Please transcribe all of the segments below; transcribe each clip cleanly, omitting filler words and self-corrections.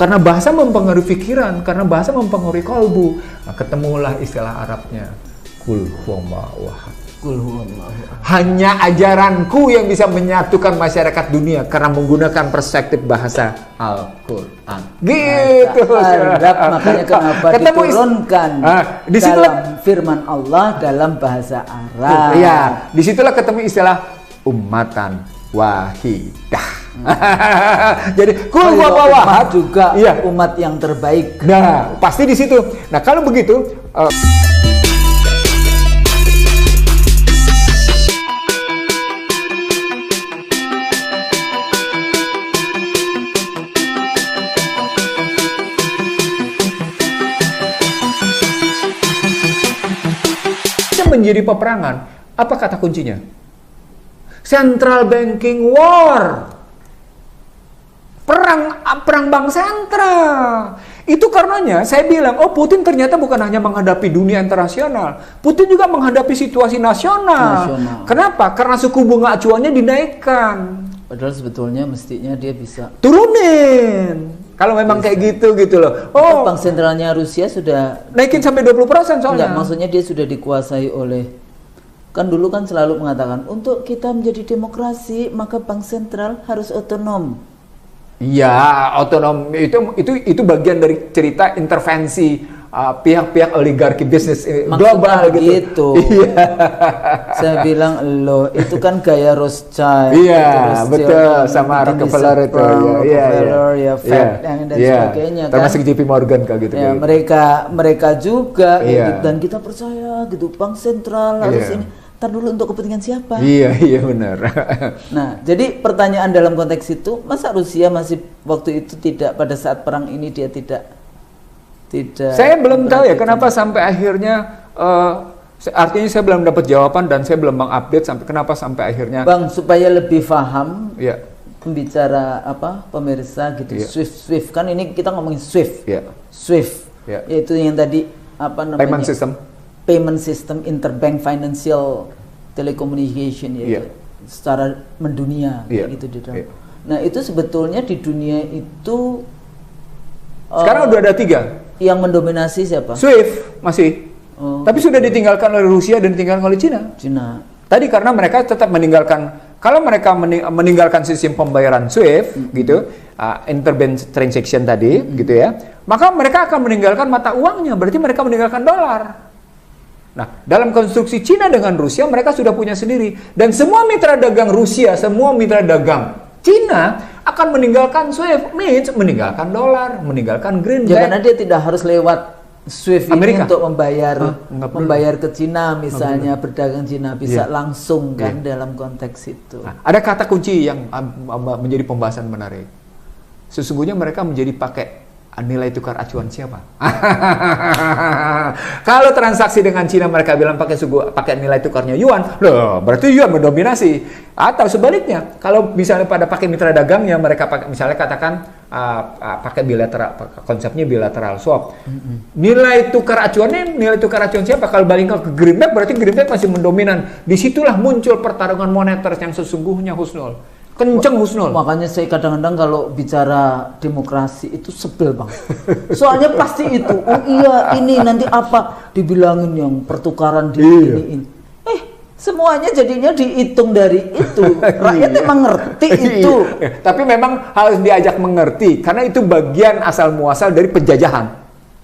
Karena bahasa mempengaruhi pikiran, karena bahasa mempengaruhi kalbu. Nah, ketemulah istilah Arabnya. Qul huwallahu ahad. Qul huwallahu ahad. Hanya ajaranku yang bisa menyatukan masyarakat dunia karena menggunakan perspektif bahasa Al-Quran. Gitu. Arab, makanya kenapa diturunkan dalam firman Allah dalam bahasa Arab. Iya, disitulah ketemu istilah ummatan wahidah. Jadi qul huwallahu ahad juga umat yang terbaik. Nah, pasti di situ. Nah, kalau begitu menjadi peperangan. Apa kata kuncinya? Central banking war. Perang bank sentral. Itu karenanya saya bilang, oh Putin ternyata bukan hanya menghadapi dunia internasional. Putin juga menghadapi situasi nasional. Kenapa? Karena suku bunga acuannya dinaikkan. Padahal sebetulnya mestinya dia bisa turunin. Kalau memang kayak gitu loh. Oh, bank sentralnya Rusia sudah naikin sampai 20% soalnya. Enggak, maksudnya dia sudah dikuasai oleh, kan dulu kan selalu mengatakan untuk kita menjadi demokrasi maka bank sentral harus otonom. Iya, otonom itu bagian dari cerita intervensi pihak-pihak oligarki bisnis global gitu. Iya. Saya bilang loh, itu kan gaya Rothschild. Iya, betul, sama Rockefeller itu. Iya, Fed dan sebagainya. Termasuk JP Morgan kayak gitu. Ya, mereka juga gitu, dan kita percaya gitu bank sentral harus ini. Ntar dulu untuk kepentingan siapa? Iya benar. Nah, jadi pertanyaan dalam konteks itu, masa Rusia masih waktu itu tidak, pada saat perang ini dia tidak. Saya belum tahu ya kenapa sampai akhirnya, artinya saya belum dapat jawaban dan saya belum mengupdate sampai kenapa sampai akhirnya. Bang, supaya lebih paham, pembicara pemirsa gitu, Swift kan ini kita ngomongin Swift, yaitu yang tadi apa namanya? Payment system interbank financial telecommunication secara mendunia gitu di dalam. Nah, itu sebetulnya di dunia itu sekarang udah ada 3 yang mendominasi siapa? Swift masih. Tapi sudah ditinggalkan oleh Rusia dan ditinggalkan oleh Cina. Tadi karena mereka tetap meninggalkan, kalau mereka meninggalkan sistem pembayaran Swift gitu, interbank transaction tadi gitu ya, maka mereka akan meninggalkan mata uangnya, berarti mereka meninggalkan dolar. Nah, dalam konstruksi Cina dengan Rusia, mereka sudah punya sendiri. Dan semua mitra dagang Rusia, semua mitra dagang Cina akan meninggalkan Swift, means meninggalkan dolar, meninggalkan greenback. Karena dia tidak harus lewat Swift Amerika ini untuk membayar ke Cina, misalnya berdagang Cina, bisa langsung kan dalam konteks itu. Nah, ada kata kunci yang menjadi pembahasan menarik. Sesungguhnya mereka menjadi pakai nilai tukar acuan siapa? Kalau transaksi dengan Cina mereka bilang pakai nilai tukarnya yuan, loh berarti yuan mendominasi. Atau sebaliknya, kalau misalnya pada pakai mitra dagangnya mereka pakai, misalnya katakan pakai bilateral, konsepnya bilateral swap. Nilai tukar acuannya, nilai tukar acuan siapa? Kalau balik ke greenback, berarti greenback masih mendominan. Disitulah muncul pertarungan moneter yang sesungguhnya, Husnul. Kenceng, Husnul. Makanya saya kadang-kadang kalau bicara demokrasi itu sebel, Bang. Soalnya pasti itu, oh iya ini nanti apa dibilangin yang pertukaran di ini. Semuanya jadinya dihitung dari itu. Rakyat emang ngerti itu. Tapi memang harus diajak mengerti karena itu bagian asal muasal dari penjajahan.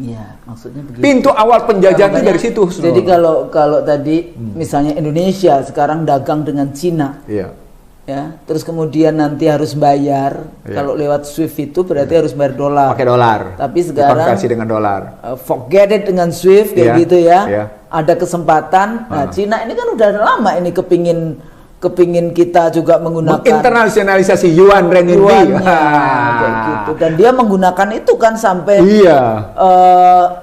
Iya, maksudnya begitu. Pintu awal penjajahan itu dari situ. Jadi kalau tadi misalnya Indonesia sekarang dagang dengan Cina. Ya, terus kemudian nanti harus bayar. Kalau lewat Swift itu berarti harus bayar dolar. Pakai dolar. Tapi sekarang dikonversi dengan dolar. Forget it dengan Swift kayak gitu ya. Ada kesempatan. Nah, Cina ini kan udah lama ini kepingin kita juga menggunakan internasionalisasi yuan renminbi. Kayak gitu. Dan dia menggunakan itu kan sampai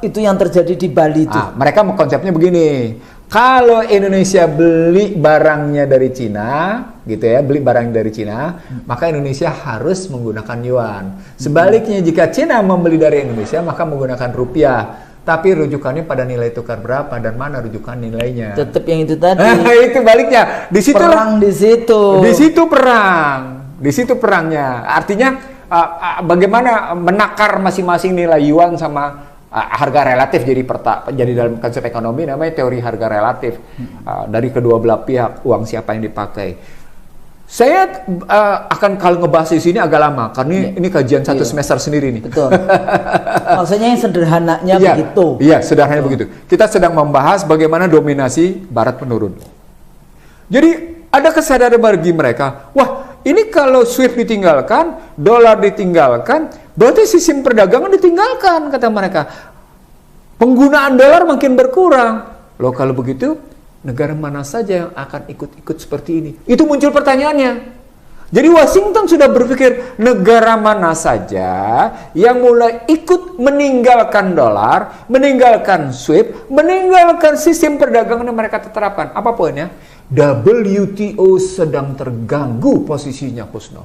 itu yang terjadi di Bali itu. Mereka konsepnya begini. Kalau Indonesia beli barangnya dari Cina, gitu ya, beli barang dari Cina, maka Indonesia harus menggunakan yuan. Sebaliknya jika Cina membeli dari Indonesia, maka menggunakan rupiah. Tapi rujukannya pada nilai tukar berapa dan mana rujukan nilainya? Tetap yang itu tadi. Itu baliknya. Di situ perang di situ. Di situ perang. Di situ perangnya. Artinya bagaimana menakar masing-masing nilai yuan sama harga relatif jadi dalam konsep ekonomi namanya teori harga relatif dari kedua belah pihak uang siapa yang dipakai. Saya akan kalau ngebahas di sini agak lama karena ini kajian satu semester sendiri nih. Betul. Maksudnya yang sederhananya begitu. Iya, sederhananya begitu. Kita sedang membahas bagaimana dominasi Barat menurun. Jadi ada kesadaran bagi mereka, wah ini kalau SWIFT ditinggalkan, dolar ditinggalkan, berarti sistem perdagangan ditinggalkan, kata mereka. Penggunaan dolar makin berkurang. Loh kalau begitu, negara mana saja yang akan ikut-ikut seperti ini? Itu muncul pertanyaannya. Jadi Washington sudah berpikir negara mana saja yang mulai ikut meninggalkan dolar, meninggalkan SWIFT, meninggalkan sistem perdagangan yang mereka terapkan. Apa poinnya? WTO sedang terganggu posisinya, Husnul.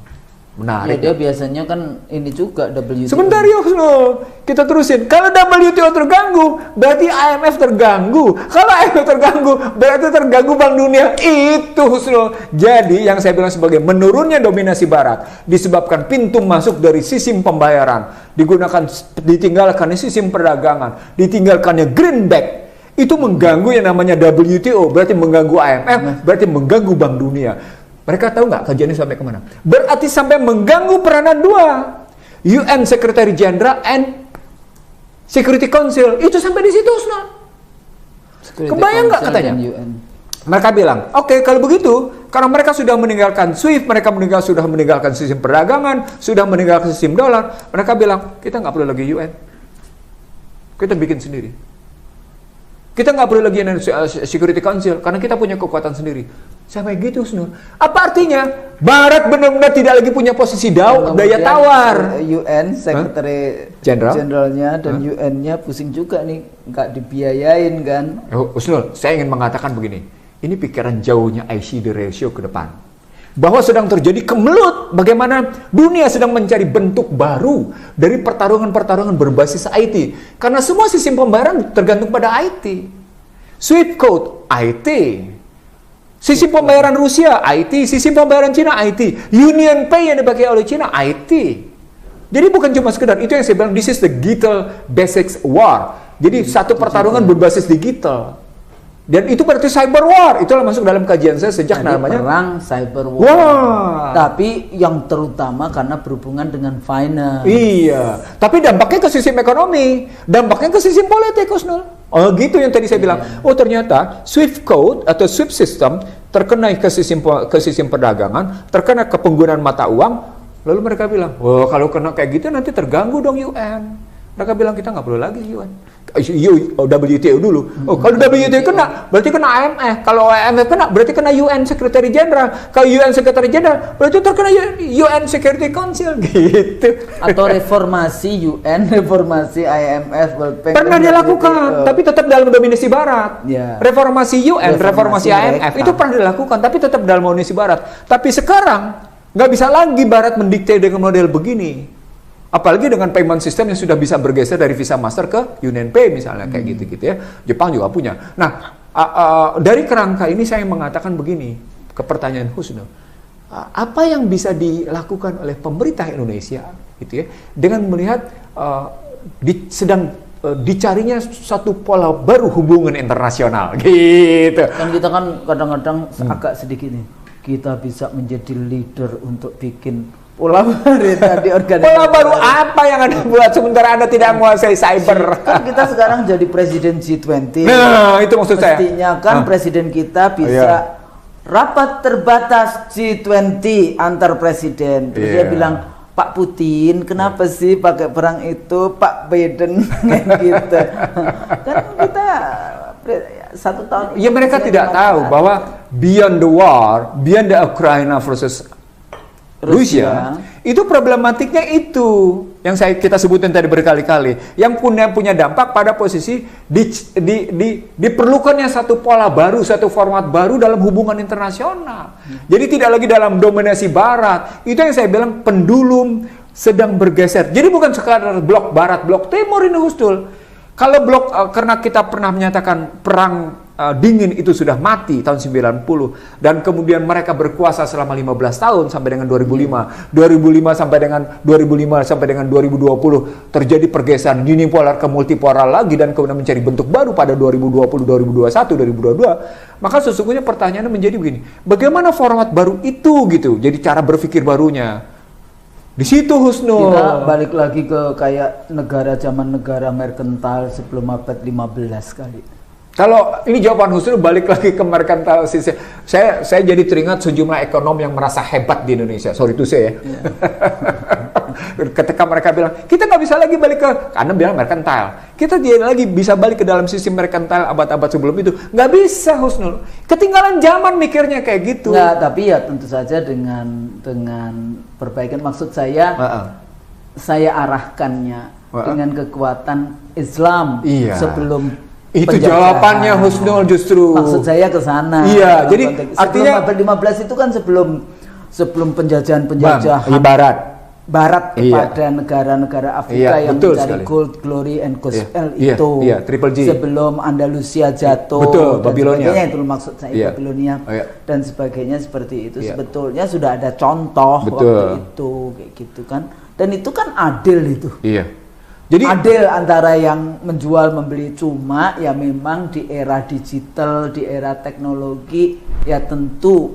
Menarik. Ya, dia biasanya kan ini juga WTO. Sebentar ya, Husnul. Kita terusin. Kalau WTO terganggu, berarti IMF terganggu. Kalau IMF terganggu, berarti terganggu Bank Dunia. Itu, Husnul. Jadi, yang saya bilang sebagai menurunnya dominasi Barat disebabkan pintu masuk dari sistem pembayaran ditinggalkannya sistem perdagangan, ditinggalkannya greenback. Itu mengganggu yang namanya WTO, berarti mengganggu IMF, berarti mengganggu Bank Dunia. Mereka tahu nggak kajiannya sampai kemana? Berarti sampai mengganggu peranan dua. UN Secretary General and Security Council. Itu sampai di situ, Husnul. Kebayang nggak katanya? Mereka bilang, oke, kalau begitu, karena mereka sudah meninggalkan SWIFT, mereka sudah meninggalkan sistem perdagangan, sudah meninggalkan sistem dolar, mereka bilang, kita nggak perlu lagi UN. Kita bikin sendiri. Kita nggak perlu lagi Security Council karena kita punya kekuatan sendiri. Sampai gitu, Husnul. Apa artinya? Barat benar-benar tidak lagi punya posisi daya tawar. UN Secretary Generalnya dan UN-nya pusing juga nih, nggak dibiayain kan? Husnul, saya ingin mengatakan begini. Ini pikiran jauhnya ICD ratio ke depan. Bahwa sedang terjadi kemelut bagaimana dunia sedang mencari bentuk baru dari pertarungan-pertarungan berbasis IT. Karena semua sistem pembayaran tergantung pada IT. Swift code, IT. Sistem pembayaran Rusia, IT. Sistem pembayaran Cina, IT. Union Pay yang dipakai oleh Cina, IT. Jadi bukan cuma sekedar, itu yang saya bilang, this is the digital basics war. Jadi satu pertarungan berbasis digital. Dan itu berarti cyber war. Itulah masuk dalam kajian saya sejak namanya perang cyber war. Wah. Tapi yang terutama karena berhubungan dengan finance. Iya. Tapi dampaknya ke sistem ekonomi, dampaknya ke sistem politik, Husnul. Oh gitu yang tadi saya bilang. Oh ternyata Swift code atau Swift system terkena ke sistem perdagangan, terkena ke penggunaan mata uang. Lalu mereka bilang, oh kalau kena kayak gitu nanti terganggu dong UN. Mereka bilang kita nggak perlu lagi UN. WTO dulu. Oh, kalau WTO kena, berarti kena IMF. Kalau IMF kena, berarti kena UN Secretary General. Kalau UN Secretary General, berarti terkena UN Security Council gitu. Atau reformasi UN, reformasi IMF, World Bank. Pernah dilakukan, tapi tetap dalam dominasi Barat. Yeah. Reformasi UN, reformasi IMF itu pernah dilakukan, tapi tetap dalam dominasi Barat. Tapi sekarang nggak bisa lagi Barat mendikte dengan model begini. Apalagi dengan payment system yang sudah bisa bergeser dari Visa Master ke Union Pay misalnya kayak gitu-gitu ya. Jepang juga punya. Nah, dari kerangka ini saya mengatakan begini ke pertanyaan Husnul. Apa yang bisa dilakukan oleh pemerintah Indonesia gitu ya dengan melihat sedang dicarinya satu pola baru hubungan internasional gitu. Kan kita kan kadang-kadang agak sedikit nih. Kita bisa menjadi leader untuk bikin pola baru tadi organisasi. Pola baru apa yang Anda buat sementara Anda tidak menguasai cyber? Kan kita sekarang jadi presiden G20. Nah, itu maksud saya. Mestinya kan presiden kita bisa rapat terbatas G20 antar presiden. Terus dia bilang, Pak Putin, kenapa sih pakai perang itu? Pak Biden gitu. Kan kita 1 tahun. Ya mereka tidak tahu bahwa beyond the war, beyond the Ukraine versus Rusia, itu problematiknya itu yang kita sebutin tadi berkali-kali, yang punya dampak pada posisi diperlukannya satu pola baru, satu format baru dalam hubungan internasional. Jadi tidak lagi dalam dominasi Barat. Itu yang saya bilang pendulum sedang bergeser. Jadi bukan sekadar blok Barat, blok Timur ini Husnul. Kalau blok karena kita pernah menyatakan perang dingin itu sudah mati tahun 90, dan kemudian mereka berkuasa selama 15 tahun sampai dengan 2005 sampai dengan 2020 terjadi pergeseran unipolar ke multipolar lagi, dan kemudian mencari bentuk baru pada 2020, 2021, 2022. Maka sesungguhnya pertanyaannya menjadi begini, bagaimana format baru itu gitu, jadi cara berpikir barunya di situ, Husnul. Kita balik lagi ke kayak negara merkantil sebelum abad 15 kali. Kalau ini jawaban Husnul balik lagi ke merkantil sisi, saya jadi teringat sejumlah ekonom yang merasa hebat di Indonesia. Sorry to say ya. Yeah. Ketika mereka bilang, kita nggak bisa lagi balik ke, karena bilang merkantil. Kita tidak lagi bisa balik ke dalam sistem merkantil abad-abad sebelum itu. Nggak bisa, Husnul. Ketinggalan zaman mikirnya kayak gitu. Nggak, tapi ya tentu saja dengan perbaikan. Maksud saya, saya arahkannya dengan kekuatan Islam sebelum itu jawabannya, Husnul, justru. Maksud saya ke sana. Iya, jadi artinya abad 15 itu kan sebelum penjajahan Barat kepada negara-negara Afrika yang mencari gold, glory, and gospel itu. Triple G. Sebelum Andalusia jatuh. Betul, Babilonia. Itu maksud saya, Babilonia dan sebagainya seperti itu. Sebetulnya sudah ada contoh waktu itu kayak gitu kan. Dan itu kan adil itu. Iya. Jadi adil antara yang menjual membeli, cuma ya memang di era digital, di era teknologi ya tentu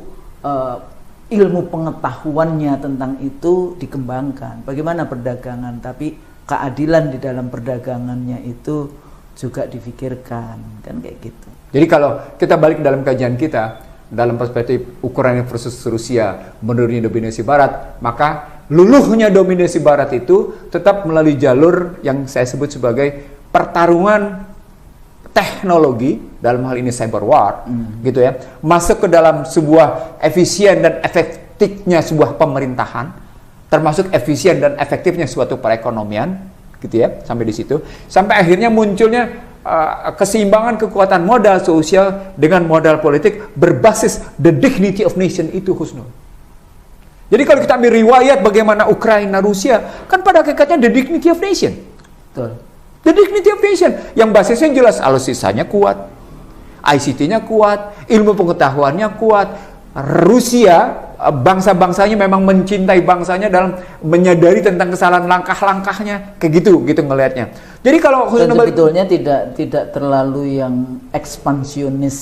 ilmu pengetahuannya tentang itu dikembangkan. Bagaimana perdagangan, tapi keadilan di dalam perdagangannya itu juga difikirkan, kan kayak gitu. Jadi kalau kita balik dalam kajian kita dalam perspektif Ukraina versus Rusia menurunnya dominasi Barat, maka luluhnya dominasi Barat itu tetap melalui jalur yang saya sebut sebagai pertarungan teknologi, dalam hal ini cyber war, gitu ya, masuk ke dalam sebuah efisien dan efektifnya sebuah pemerintahan, termasuk efisien dan efektifnya suatu perekonomian, gitu ya, sampai di situ, sampai akhirnya munculnya keseimbangan kekuatan modal sosial dengan modal politik berbasis the dignity of nation itu, Husnul. Jadi kalau kita ambil riwayat bagaimana Ukraina, Rusia, kan pada hakikatnya the dignity of nation. Betul. The dignity of nation, yang basisnya jelas, alutsistanya kuat, ICT-nya kuat, ilmu pengetahuannya kuat. Rusia, bangsa-bangsanya memang mencintai bangsanya dalam menyadari tentang kesalahan langkah-langkahnya, kayak gitu ngelihatnya. Jadi kalau sebetulnya tidak terlalu yang ekspansionis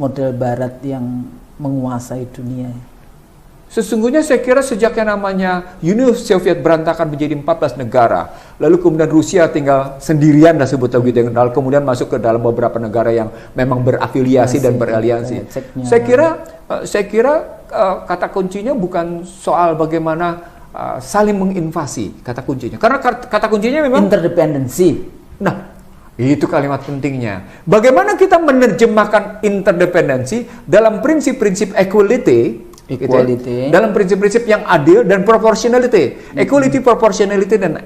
model Barat yang menguasai dunia. Sesungguhnya saya kira sejak yang namanya Uni Soviet berantakan menjadi 14 negara, lalu kemudian Rusia tinggal sendirian lah sebut begitu, kemudian masuk ke dalam beberapa negara yang memang berafiliasi dan beraliansi. Saya kira kata kuncinya bukan soal bagaimana saling menginvasi, kata kuncinya. Karena kata kuncinya memang interdependensi. Nah, itu kalimat pentingnya. Bagaimana kita menerjemahkan interdependensi dalam prinsip-prinsip equality, dalam prinsip-prinsip yang adil dan proportionality, equality, proportionality, dan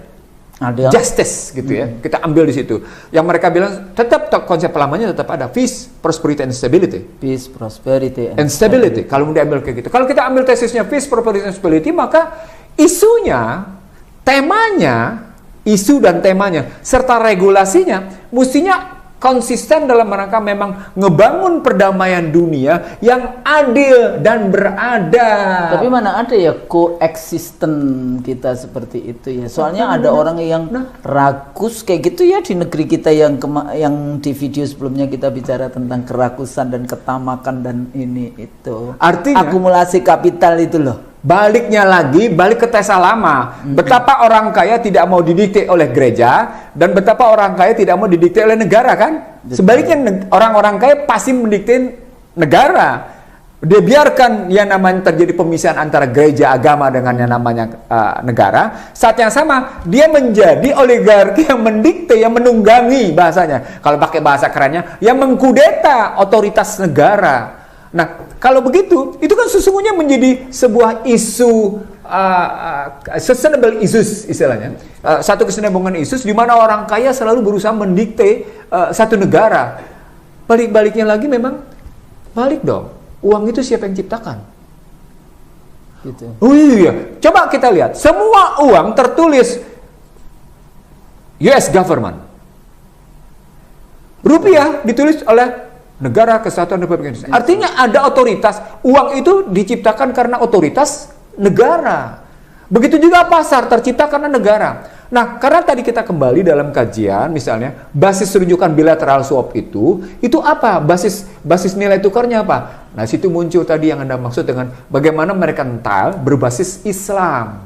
adil, justice, gitu ya. Kita ambil di situ. Yang mereka bilang tetap konsep lamanya tetap ada, peace, prosperity, and stability. Peace, prosperity, and stability. Kalau diambil kayak gitu. Kalau kita ambil tesisnya peace, prosperity, and stability, maka isunya, temanya, isu dan temanya serta regulasinya mestinya konsisten dalam rangka memang ngebangun perdamaian dunia yang adil dan beradab. Tapi mana ada ya koeksisten kita seperti itu ya. Soalnya ada orang yang rakus kayak gitu ya di negeri kita yang di video sebelumnya kita bicara tentang kerakusan dan ketamakan dan ini itu. Artinya akumulasi kapital itu loh. Balik ke Tesla lama. Betapa orang kaya tidak mau didikte oleh gereja, dan betapa orang kaya tidak mau didikte oleh negara, kan? Sebaliknya orang-orang kaya pasti mendikte negara. Dia biarkan yang namanya terjadi pemisahan antara gereja, agama dengan yang namanya negara. Saat yang sama dia menjadi oligarki yang mendikte, yang menunggangi bahasanya. Kalau pakai bahasa kerennya, yang mengkudeta otoritas negara. Nah, kalau begitu, itu kan sesungguhnya menjadi sebuah isu sustainable issues istilahnya. Satu kesinambungan isu di mana orang kaya selalu berusaha mendikte satu negara. Balik-baliknya lagi memang balik dong. Uang itu siapa yang ciptakan? Gitu. Oh iya, coba kita lihat. Semua uang tertulis US government. Rupiah ditulis oleh Negara Kesatuan Republik Indonesia. Artinya ada otoritas. Uang itu diciptakan karena otoritas negara. Begitu juga pasar tercipta karena negara. Nah, karena tadi kita kembali dalam kajian, misalnya basis rujukan bilateral swap itu apa? Basis nilai tukarnya apa? Nah, situ muncul tadi yang Anda maksud dengan bagaimana merkantil berbasis Islam.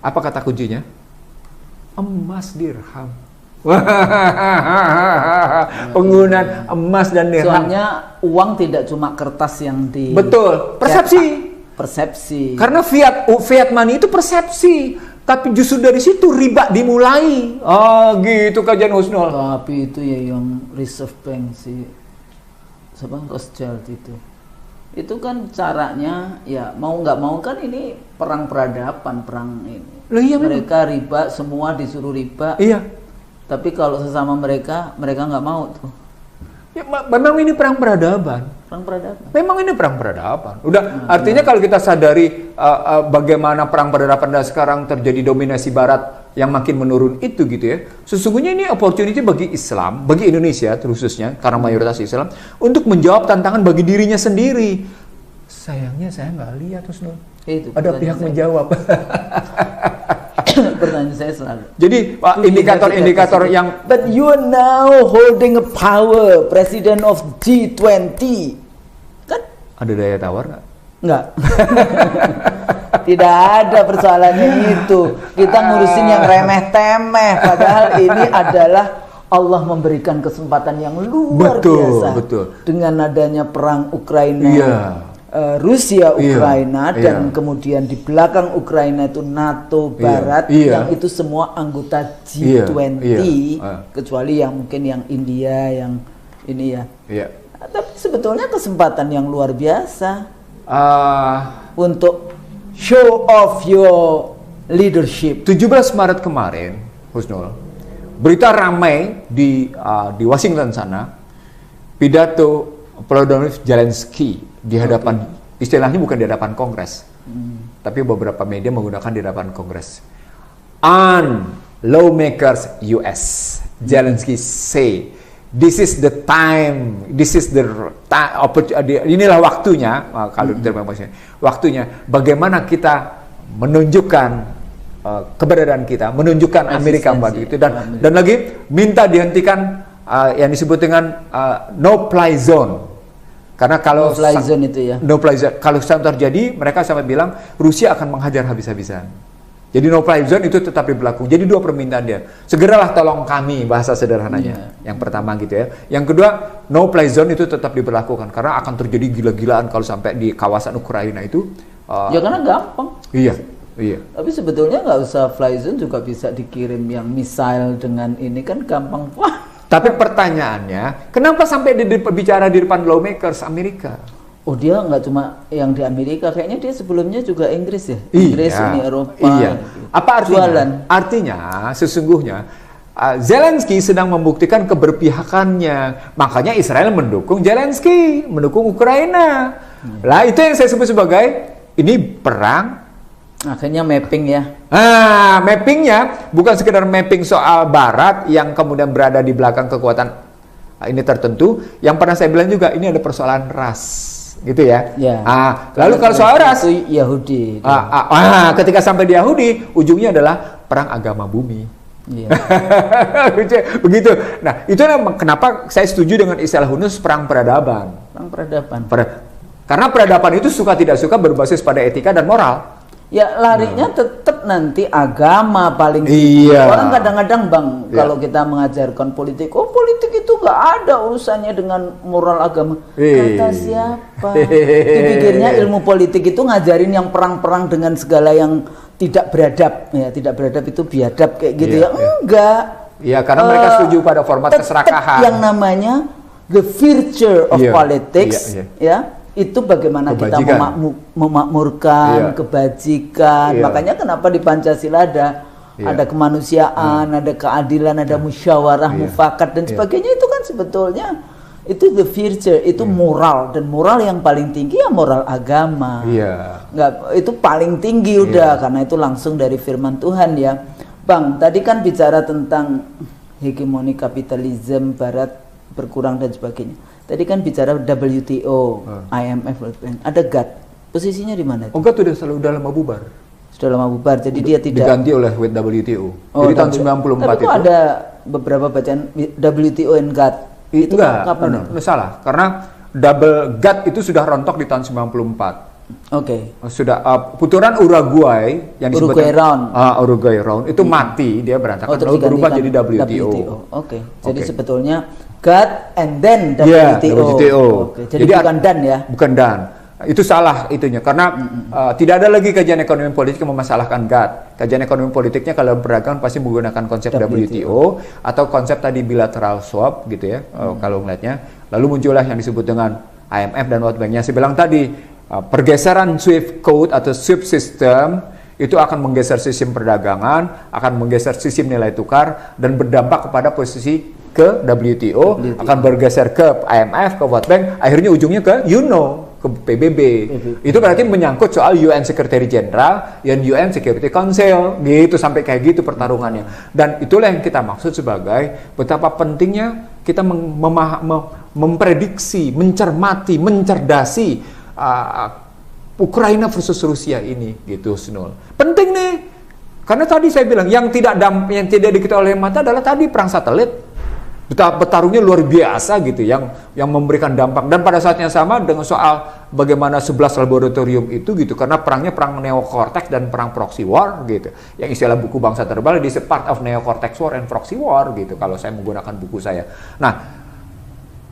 Apa kata kuncinya? Emas dirham. Penggunaan emas dan dirham. Soalnya uang tidak cuma kertas yang di. Betul, persepsi. Karena fiat money itu persepsi, tapi justru dari situ riba dimulai. Oh, gitu kajian Husnul. Tapi itu ya yang Reserve Bank si siapa Rothschild itu kan caranya ya mau nggak mau kan ini perang peradaban, perang ini. Iya, mereka riba, semua disuruh riba. Iya. Tapi kalau sesama mereka nggak mau tuh. Ya, memang ini perang peradaban. Perang peradaban. Memang ini perang peradaban. Udah, artinya kalau kita sadari bagaimana perang peradaban dan sekarang terjadi dominasi Barat yang makin menurun itu gitu ya. Sesungguhnya ini opportunity bagi Islam, bagi Indonesia khususnya karena mayoritas Islam untuk menjawab tantangan bagi dirinya sendiri. Sayangnya saya nggak lihat terus ada pihak menjawab. Pertanyaan saya selalu. Jadi indikator-indikator yang but you are now holding a power, president of G20, kan? Ada daya tawar nggak? Nggak. Tidak ada persoalannya itu. Kita ngurusin yang remeh-temeh. Padahal ini adalah Allah memberikan kesempatan yang luar biasa. Betul. Dengan adanya perang Ukraina. Rusia, Ukraina, dan kemudian di belakang Ukraina itu NATO Barat, yang itu semua anggota G20, kecuali yang mungkin yang India, yang ini ya. Tapi sebetulnya kesempatan yang luar biasa untuk show off your leadership. 17 Maret kemarin, Husnul, berita ramai di Washington sana, pidato Volodymyr Zelensky di hadapan, istilahnya bukan di hadapan Kongres, tapi beberapa media menggunakan di hadapan Kongres. And lawmakers US, Zelensky say, this is the time, inilah waktunya, kalau waktunya, bagaimana kita menunjukkan keberadaan kita, menunjukkan Amerika itu, dan lagi minta dihentikan yang disebut dengan no-fly zone. Karena kalau no fly zone itu ya. No fly zone. Kalau terjadi, mereka sampai bilang Rusia akan menghajar habis-habisan. Jadi no fly zone itu tetap diberlakukan. Jadi dua permintaan dia. Segeralah tolong kami, bahasa sederhananya. Yang pertama gitu ya. Yang kedua, no fly zone itu tetap diberlakukan karena akan terjadi gila-gilaan kalau sampai di kawasan Ukraina itu. Ya karena gampang. Iya. Tapi sebetulnya nggak usah fly zone juga bisa dikirim yang misail dengan ini kan gampang. Wah. Tapi pertanyaannya, kenapa sampai bicara di depan lawmakers Amerika? Oh, dia nggak cuma yang di Amerika, kayaknya dia sebelumnya juga Inggris ya? Inggris, Uni Eropa. Iya. Apa artinya? Jualan. Artinya, sesungguhnya Zelensky sedang membuktikan keberpihakannya. Makanya Israel mendukung Zelensky, mendukung Ukraina. Lah itu yang saya sebut sebagai ini perang. Akhirnya mapping ya. Mappingnya bukan sekedar mapping soal Barat yang kemudian berada di belakang kekuatan ini tertentu. Yang pernah saya bilang juga ini ada persoalan ras, gitu ya. Lalu kalau soal ras itu Yahudi. Ketika sampai di Yahudi, ujungnya adalah perang agama bumi. Begitu. Nah, itu kenapa saya setuju dengan istilah Hunus perang peradaban. Perang peradaban. Karena peradaban itu suka tidak suka berbasis pada etika dan moral. Ya larinya tetap nanti agama paling tinggi. Orang kadang-kadang kalau kita mengajarkan politik, politik itu nggak ada urusannya dengan moral agama. Kata siapa? Dipikirnya ilmu politik itu ngajarin yang perang-perang dengan segala yang tidak beradab. Ya tidak beradab itu biadab kayak gitu ya. Enggak. Ya karena mereka setuju pada format keserakahan. Yang namanya the virtue of politics, ya. Itu bagaimana kita memakmurkan kebajikan. Makanya kenapa di Pancasila ada kemanusiaan, ada keadilan, ada musyawarah, mufakat dan sebagainya. Itu kan sebetulnya itu the future, itu moral, dan moral yang paling tinggi ya moral agama. Nggak, itu paling tinggi udah karena itu langsung dari firman Tuhan ya. Bang, tadi kan bicara tentang hegemoni kapitalisme Barat berkurang dan sebagainya. Tadi kan bicara WTO, IMF, World Bank. Ada GATT. Posisinya di mana? GATT udah lama bubar. Sudah lama bubar. Jadi dia tidak diganti oleh WTO. Jadi tahun 94 tapi itu ada beberapa bacaan WTO and GATT. Itu kapan? Salah. Karena GATT itu sudah rontok di tahun 94. Oke. Sudah putaran Uruguay yang disebut Uruguay Round itu mati, dia berantakan lalu berubah jadi WTO. Oke. Jadi sebetulnya GATT and then WTO. Jadi bukan dan ya. Bukan dan. Itu salah itunya karena tidak ada lagi kajian ekonomi politik yang memasalahkan GATT. Kajian ekonomi politiknya kalau perdagangan pasti menggunakan konsep WTO atau konsep tadi bilateral swap gitu ya. Kalau ngeliatnya, lalu muncullah yang disebut dengan IMF dan World Bank. Yang saya bilang tadi, pergeseran SWIFT code atau SWIFT system itu akan menggeser sistem perdagangan, akan menggeser sistem nilai tukar dan berdampak kepada posisi ke WTO. Akan bergeser ke IMF, ke World Bank, akhirnya ujungnya ke ke PBB. Itu berarti menyangkut soal UN Secretary General, UN Security Council, gitu sampai kayak gitu pertarungannya. Dan itulah yang kita maksud sebagai betapa pentingnya kita memprediksi, mencermati, mencerdasi Ukraina versus Rusia ini, gitu, Snul. Penting nih, karena tadi saya bilang yang tidak diketahui oleh mata adalah tadi perang satelit. Bertarungnya luar biasa gitu, yang memberikan dampak. Dan pada saat yang sama dengan soal bagaimana 11 laboratorium itu gitu, karena perangnya perang neocortex dan perang proxy war gitu. Yang istilah buku Bangsa Terbalik, this is part of neocortex war and proxy war gitu, kalau saya menggunakan buku saya. Nah,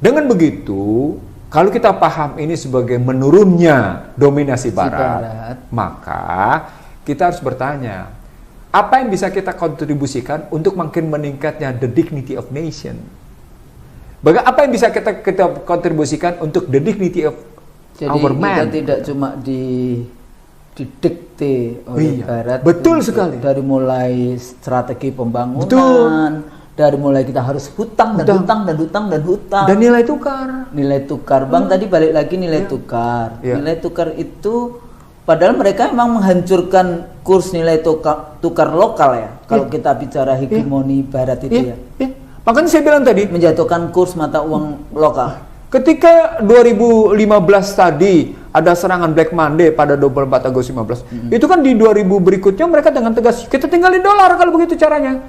dengan begitu, kalau kita paham ini sebagai menurunnya dominasi Barat, maka kita harus bertanya, apa yang bisa kita kontribusikan untuk makin meningkatnya the dignity of nation? Apa yang bisa kita kontribusikan untuk the dignity of our man? Jadi kita tidak cuma didikte oleh Barat. Betul sekali. Dari mulai strategi pembangunan, dari mulai kita harus hutang dan hutang. Dan nilai tukar. Nilai tukar, Bang, tadi balik lagi nilai tukar. Nilai tukar itu padahal mereka memang menghancurkan kurs nilai tukar lokal ya. Kalau kita bicara hegemoni Barat itu ya. Makanya saya bilang tadi, menjatuhkan kurs mata uang lokal. Ketika 2015 tadi ada serangan Black Monday pada 24 Agustus 15, itu kan di 2000 berikutnya mereka dengan tegas, kita tinggalin dolar kalau begitu caranya.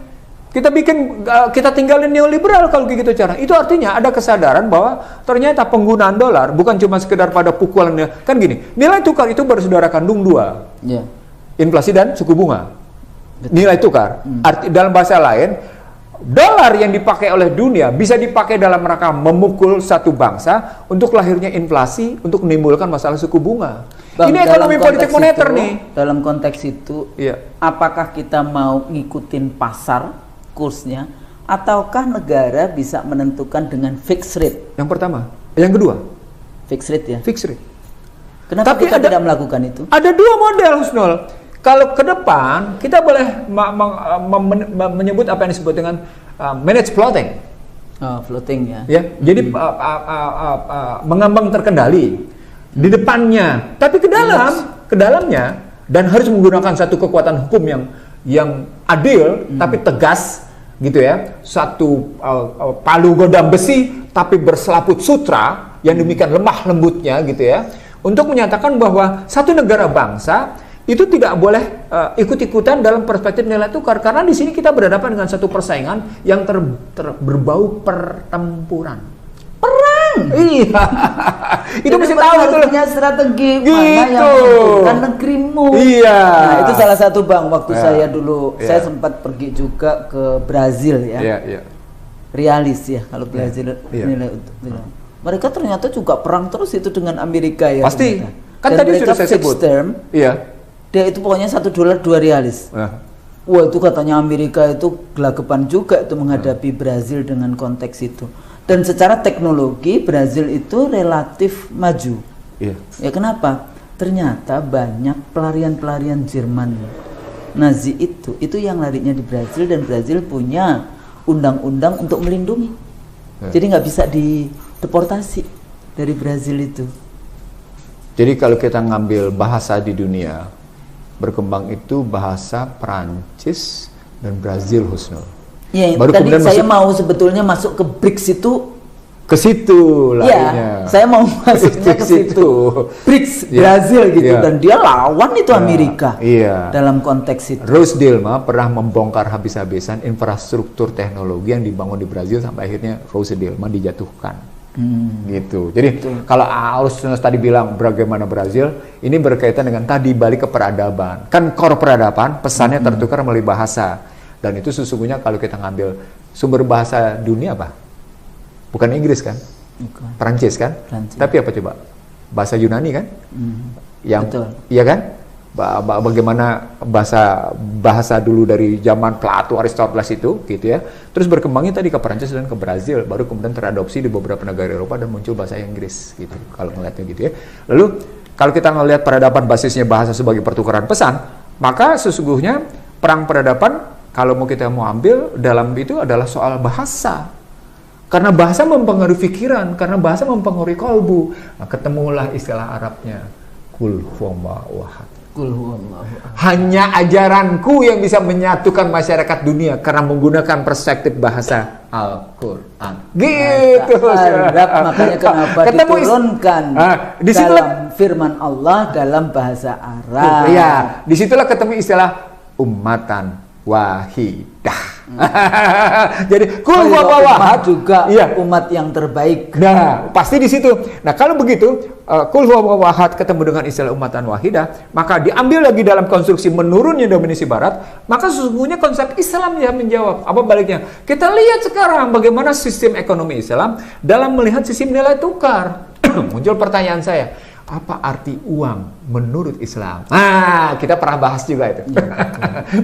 Kita tinggalin neoliberal kalau begitu cara. Itu artinya ada kesadaran bahwa ternyata penggunaan dolar bukan cuma sekedar pada pukulannya. Kan gini, nilai tukar itu bersaudara kandung dua. Inflasi dan suku bunga. Nilai tukar. Dalam bahasa lain, dolar yang dipakai oleh dunia bisa dipakai dalam rangka memukul satu bangsa untuk lahirnya inflasi, untuk menimbulkan masalah suku bunga. Bang, ini ekonomi politik moneter nih. Dalam konteks itu, apakah kita mau ngikutin pasar kursnya, ataukah negara bisa menentukan dengan fixed rate? Yang pertama, yang kedua, fixed rate ya. Fixed rate. Kenapa kita tidak melakukan itu? Ada dua model, Husnul. Kalau ke depan kita boleh menyebut apa yang disebut dengan managed floating. Floating ya. Jadi mengambang terkendali di depannya, tapi ke dalamnya dan harus menggunakan satu kekuatan hukum yang adil tapi tegas gitu ya, satu palu godam besi tapi berselaput sutra yang demikian lemah lembutnya gitu ya, untuk menyatakan bahwa satu negara bangsa itu tidak boleh ikut-ikutan dalam perspektif nilai tukar, karena di sini kita berhadapan dengan satu persaingan yang berbau pertempuran. Iya. Itu mesti tahu itu punya strategi gitu. Mana yang menguntungkan negerimu. Iya. Nah, itu salah satu, Bang, waktu saya dulu saya sempat pergi juga ke Brazil ya. Realis ya kalau Brazil nilai untuk mereka ternyata juga perang terus itu dengan Amerika ya. Pasti. Kan tadi sudah saya sebut. Dia itu pokoknya $1 2 realis. Wah, itu katanya Amerika itu gelagapan juga itu menghadapi Brazil dengan konteks itu. Dan secara teknologi Brazil itu relatif maju. Ya kenapa? Ternyata banyak pelarian-pelarian Jerman Nazi itu yang larinya di Brazil, dan Brazil punya undang-undang untuk melindungi. Jadi nggak bisa dideportasi dari Brazil itu. Jadi kalau kita ngambil bahasa di dunia berkembang itu bahasa Perancis dan Brazil, Husnul. Ya, baru tadi saya mau sebetulnya masuk ke BRICS itu ke situ larinya. Saya mau masuknya ke situ. BRICS Brazil gitu dan dia lawan itu Amerika. Dalam konteks itu. Rose Dilma pernah membongkar habis-habisan infrastruktur teknologi yang dibangun di Brazil sampai akhirnya Rose Dilma dijatuhkan. Gitu. Jadi kalau Aulus tadi bilang bagaimana Brazil, ini berkaitan dengan tadi balik ke peradaban. Kan core peradaban pesannya tertukar melalui bahasa. Dan itu sesungguhnya kalau kita ngambil sumber bahasa dunia apa? Bukan Inggris kan? Bukan. Perancis kan? Perancis. Tapi apa coba? Bahasa Yunani kan? Yang betul. Iya kan? Bagaimana bahasa dulu dari zaman Plato, Aristoteles itu gitu ya. Terus berkembangnya tadi ke Perancis dan ke Brazil, baru kemudian teradopsi di beberapa negara Eropa dan muncul bahasa Inggris gitu. Kalau ngeliatnya gitu ya. Lalu kalau kita ngelihat peradaban basisnya bahasa sebagai pertukaran pesan, maka sesungguhnya perang peradaban kalau kita mau ambil dalam itu adalah soal bahasa. Karena bahasa mempengaruhi pikiran, karena bahasa mempengaruhi kolbu. Nah, ketemulah istilah Arabnya, kul huwallahu ahad. Hanya ajaranku yang bisa menyatukan masyarakat dunia karena menggunakan perspektif bahasa Al-Quran. Gitu. Makanya kenapa diturunkan dalam firman Allah dalam bahasa Arab. Iya, disitulah ketemu istilah ummatan wahidah. Jadi kul huwallahu juga umat yang terbaik. Nah, pasti di situ. Nah, kalau begitu kul huwallahu ahad ketemu dengan istilah umatan wahidah, maka diambil lagi dalam konstruksi menurunnya dominasi barat, maka sesungguhnya konsep Islam yang menjawab. Apa baliknya? Kita lihat sekarang bagaimana sistem ekonomi Islam dalam melihat sistem nilai tukar. Muncul pertanyaan saya, apa arti uang menurut Islam? Nah, kita pernah bahas juga itu.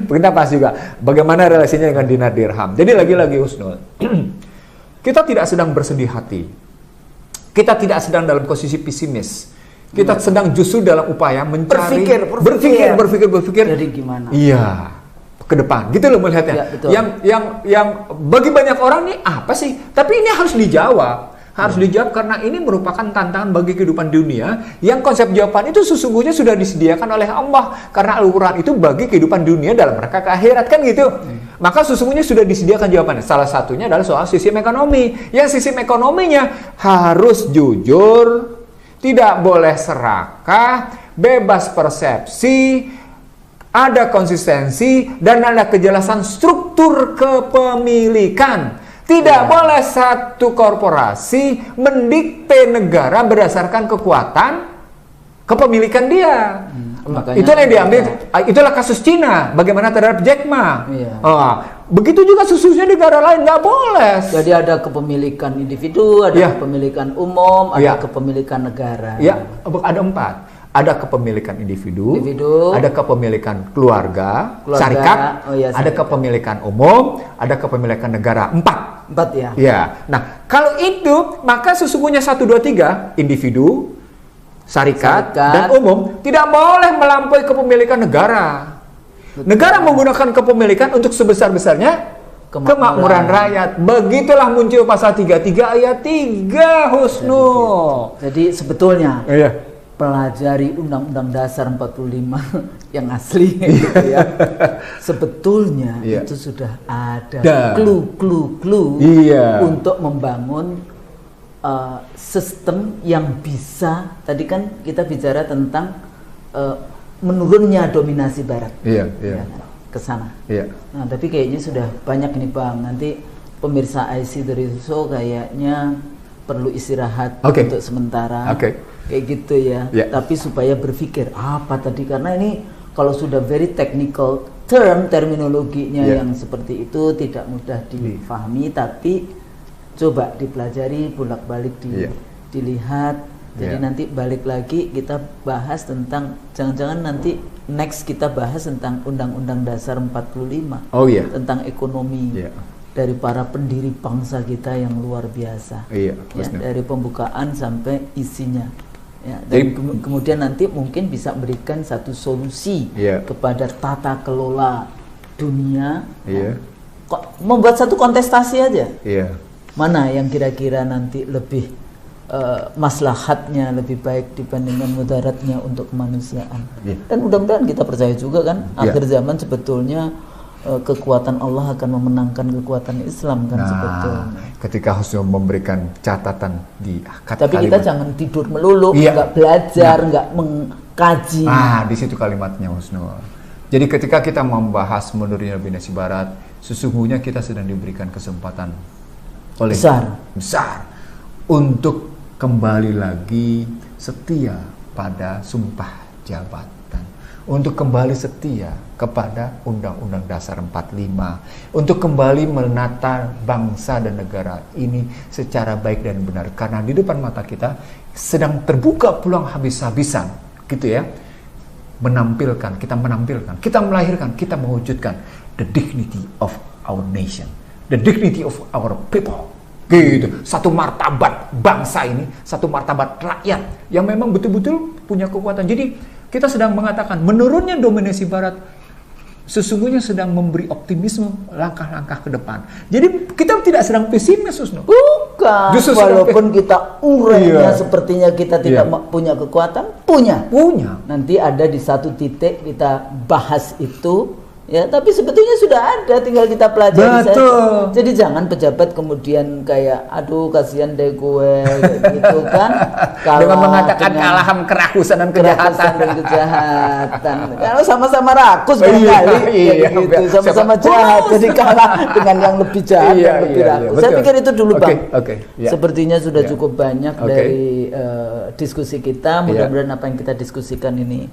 Kita bahas juga bagaimana relasinya dengan dinar dirham. Jadi lagi-lagi Husnul, kita tidak sedang bersedih hati. Kita tidak sedang dalam posisi pesimis. Kita sedang justru dalam upaya mencari berpikir. Jadi gimana? Iya, ke depan. Gitu loh melihatnya. Ya, yang bagi banyak orang nih apa sih? Tapi ini harus dijawab. Harus dijawab karena ini merupakan tantangan bagi kehidupan dunia yang konsep jawaban itu sesungguhnya sudah disediakan oleh Allah karena Al-Quran itu bagi kehidupan dunia dalam rangka ke akhirat kan gitu. Maka sesungguhnya sudah disediakan jawabannya. Salah satunya adalah soal sistem ekonomi. Yang sistem ekonominya harus jujur, tidak boleh serakah, bebas persepsi, ada konsistensi dan ada kejelasan struktur kepemilikan. Tidak boleh satu korporasi mendikte negara berdasarkan kekuatan kepemilikan dia. Itulah yang diambil. Itulah kasus Cina. Bagaimana terhadap Jack Ma. Begitu juga sesungguhnya negara lain nggak boleh. Jadi ada kepemilikan individu, ada kepemilikan umum, ada kepemilikan negara. Ya, ada 4. Ada kepemilikan individu, ada kepemilikan keluarga, syarikat, ada kepemilikan umum, ada kepemilikan negara. 4 ya. Ya. Nah, kalau itu maka sesungguhnya 1, 2, 3 individu, syarikat dan umum tidak boleh melampaui kepemilikan negara. Negara menggunakan kepemilikan untuk sebesar-besarnya kemakmuran rakyat. Begitulah muncul pasal 33 ayat 3 Husnul. Jadi sebetulnya pelajari Undang-Undang Dasar 45 yang asli gitu ya. Sebetulnya itu sudah ada clue untuk membangun sistem yang bisa, tadi kan kita bicara tentang menurunnya dominasi barat. Ke sana. Nah, tapi kayaknya sudah banyak nih Bang. Nanti pemirsa IC dari Show kayaknya perlu istirahat untuk sementara. Kayak gitu ya. Tapi supaya berpikir apa tadi, karena ini kalau sudah very technical terminologinya yang seperti itu tidak mudah difahami, tapi coba dipelajari bolak-balik dilihat. Jadi nanti balik lagi kita bahas tentang, jangan-jangan nanti next kita bahas tentang Undang-Undang Dasar 45 tentang ekonomi dari para pendiri bangsa kita yang luar biasa. Dari pembukaan sampai isinya. Dan kemudian nanti mungkin bisa memberikan satu solusi kepada tata kelola dunia. Membuat satu kontestasi aja. Mana yang kira-kira nanti lebih maslahatnya lebih baik dibandingkan mudaratnya untuk kemanusiaan. Dan mudah-mudahan kita percaya juga kan akhir zaman sebetulnya kekuatan Allah akan memenangkan kekuatan Islam kan sebetulnya. Ketika Husnul memberikan catatan di tapi kita jangan tidur melulu, nggak belajar, nggak mengkaji. Di situ kalimatnya Husnul. Jadi ketika kita membahas menurutnya Nabi Nasi Barat, sesungguhnya kita sedang diberikan kesempatan oleh besar untuk kembali lagi setia pada sumpah jabatan, untuk kembali setia kepada Undang-Undang Dasar 45, untuk kembali menata bangsa dan negara ini secara baik dan benar, karena di depan mata kita sedang terbuka peluang habis-habisan gitu ya, kita melahirkan, kita mewujudkan the dignity of our nation, the dignity of our people, gitu. Satu martabat bangsa ini, satu martabat rakyat yang memang betul-betul punya kekuatan. Jadi kita sedang mengatakan menurunnya dominasi Barat sesungguhnya sedang memberi optimisme langkah-langkah ke depan. Jadi kita tidak sedang pesimis, Husnul. Bukan. Justru walaupun kita urainya sepertinya kita tidak punya kekuatan, punya. Nanti ada di satu titik kita bahas itu. Ya, tapi sebetulnya sudah ada, tinggal kita pelajari saja. Jadi jangan pejabat kemudian kayak, aduh kasihan deh gue, gitu kan. Dengan mengatakan kalahan kerakusan dan kejahatan. Kalau sama-sama rakus barangkali, gitu. Sama-sama jahat, jadi kalah dengan yang lebih jahat dan lebih rakus. Saya pikir itu dulu Bang. Sepertinya sudah cukup banyak dari diskusi kita. Mudah-mudahan apa yang kita diskusikan ini